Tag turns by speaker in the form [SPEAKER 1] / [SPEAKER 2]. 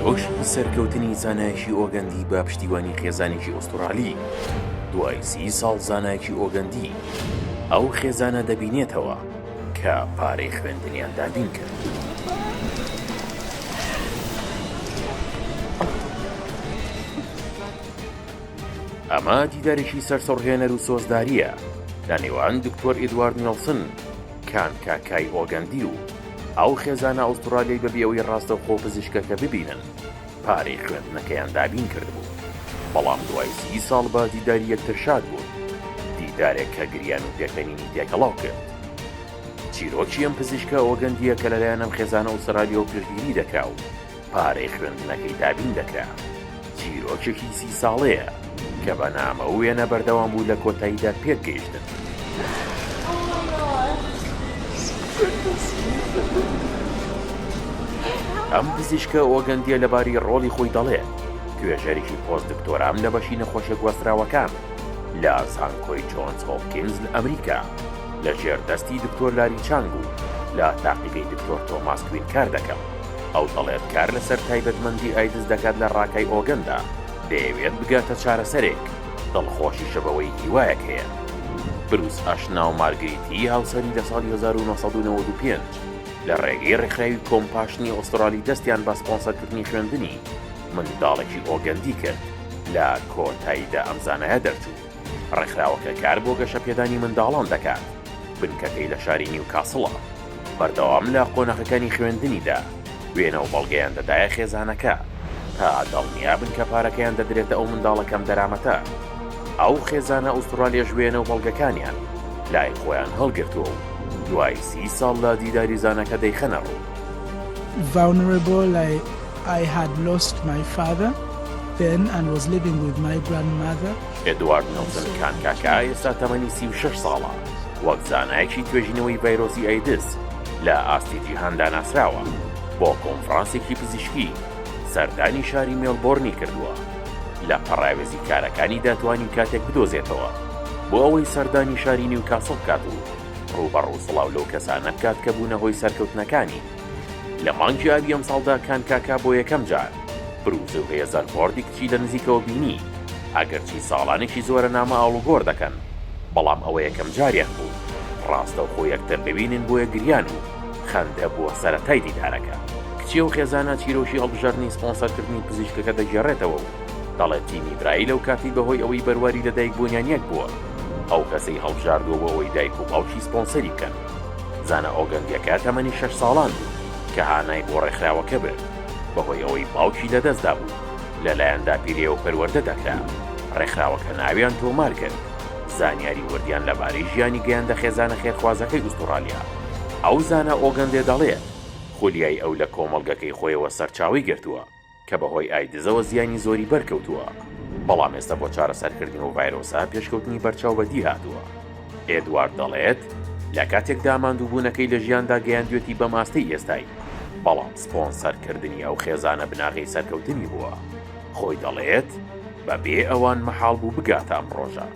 [SPEAKER 1] چیرۆشی سەرکەوتنی زانایەکی ئۆگەندی بە پشتیوانی خێزانێکی ئوستورالی. دوای 30 ساڵ زانایەکی ئۆگەندی ئەو خێزانە دەبینێتەوە کە پارەی خوێندنیان دابین کرد. ئەمە دیدارێکی سەرسڕهێنەر و سۆزداریە لە نێوان دکتۆر ئیدوارد نیڵسن کانکاکای ئۆگەندی و ئەو خێزانە ئوسترالیای بەبێ ئەوەی ڕاستەوخۆ پزیشکەکە ببینن پارەی خوێندنەکەیان دابین کردبوو. بەڵام دوای 30 ساڵ بە دیداری یەکتر شاد بوون، دیدارێک کە گریان و پێکەنینی تێکەڵاو کرد. چیرۆکی ئەم پزیشکە ئۆگەندیە کە لەلایەن ئەم خێزانە ئوسترالیا و پشتگیری دەکرا و پارەی خوێندنەکەی دابین دەکرا. چیرۆکێکی 30 ساڵەیە کە بە نامە و وێنە بەردەوام بوو لە کۆتاییدا پێک گەیشتن. ئەم پزیشکە ئۆگەندیە لەباری ڕۆڵی خۆی دەڵێت توێژەرێکی پۆست دکتۆرام لە بەشی نەخۆشە گواستراوەکان لە زانکۆی جۆنز هۆپکینز لە ئەمریکا لە ژێردەستی دکتۆر لاری چانگ و لە تاقیگەی دکتۆر تۆماس کوین کار دەکەم. ئەو دەڵێت کار لەسەر تایبەتمەندی ئایدز دەکات لە ڕاکای ئۆگەندا، دەیەوێت بگاتە چارەسەرێک دڵخۆشی شەبەوەی هیوایەک هەیە. بروس ئاشنا و مارگریتی هاوسەری لە ساڵی 1995 لە ڕێگەی ڕێکخراوی کۆمپاشنی ئوسترالی دەستیان بە سپۆنسەرکردنی خوێندنی منداڵێکی ئۆگەندی کرد لە کۆتاییدا ئەم زانایە دەرچوو. ڕێکخراوەکە کار بۆ گەشەپێدانی منداڵان دەکات. بنکەکەی لە شاری نیوکاسڵە. بەردەوام لە قۆناغەکانی خوێندنیدا وێنە و بەڵگەیان دەدایە خێزانەکە تا دڵنیابن کە پارەکەیان دەدرێتە ئەو منداڵەکەم دەرامەتە. ئەو خێزانە ئوسترالیاش وێنە و بەڵگەکانیان لای خۆیان هەڵگرتووە و دوای 30 ساڵ لە دیداری زانەکە دەیخەنە ڕوو.
[SPEAKER 2] Vulnerable, I had lost my father then and was living with my grandmother.
[SPEAKER 1] ئێدوارد نیڵسن کانکاکا ئێستا تەمەنی 36 ساڵە. وەک زانایەکی توێژینەوەی ڤایرۆسی ئایدز لە ئاستی جیهاندا ناسراوە. بۆ کۆنفرانسێکی پزیشکی سەردانی شاری مێلبۆرنی کردووە. لە پەڕاوێزی کارەکانی دەتوانین کاتێک بدۆزێتەوە بۆ ئەوەی سەردانی شاری نیوکاسڵ بکات و ڕوبەڕوو سڵاو لەو کەسانە بکات کە بوونە هۆی سەرکەوتنەکانی. لە مانگی ئابی ئەم ساڵدا کانکاکا بۆ یەکەم جار بروز و هێزەربۆردی کچی لە نزیکەوە بینی، ئەگەرچی ساڵانێکی زۆرە نامە ئاڵوگۆڕ دەکەن، بەڵام ئەوە یەکەم جاریان بوو ڕاستەوخۆ یەکتر ببینن بۆیە گریان و خەندە بووە سەرەتای دیدارەکە. کچی و خێزانە چیرۆشی هەڵبژاردننی سپۆنسەرکردنی پزیشکەکە دەگێڕێتەوە و دەڵێت تیمی برایی لەو کاتی بەهۆی ئەوەی بەرواری لە دایک بوونیان یەک بووە ئەو کەسەی هەڵبژاردووە بۆ ئەوەی دایک و باوکی سپۆنسەری بکەن. زانە ئۆگەندیەکە تەمەنی 6 ساڵان بوو کە هانای بۆ ڕێکخراوەکە برد بەهۆی ئەوەی باوکی لەدەستدا بوو لەلایەندا پیرێ و پەروەردە دەکرا. ڕێکخراوەکە ناویان تۆمار کرد. زانیاری وردیان لەبارەی ژیانی گەیاندە خێزانە خێرخوازەکەی ئوسترالیا. ئەو زانە ئۆگەندێ دەڵێت خولیای ئەو لە کۆمەڵگەکەی خۆیەوە سەرچاوی گرتووە کە بەهۆی ئایدزەوە زیانی زۆری بەرکەوتووە. بەڵام ئێستا بۆ چارەسەرکردنی و ڤایرۆسە پێشکەوتنی بەرچاو بەدی هاتووە. ئێدوارد دەڵێت لە کاتێکدا ماندووبوونەکەی لە ژیاندا گەیاندوێتی بە ماستەی ئێستای، بەڵام سپۆنسەرکردنی ئەو خێزانە بناغی سەرکەوتنی بووە. خۆی دەڵێت بەبێ ئەوان مەحاڵ بوو بگاتە ئەم ڕۆژە.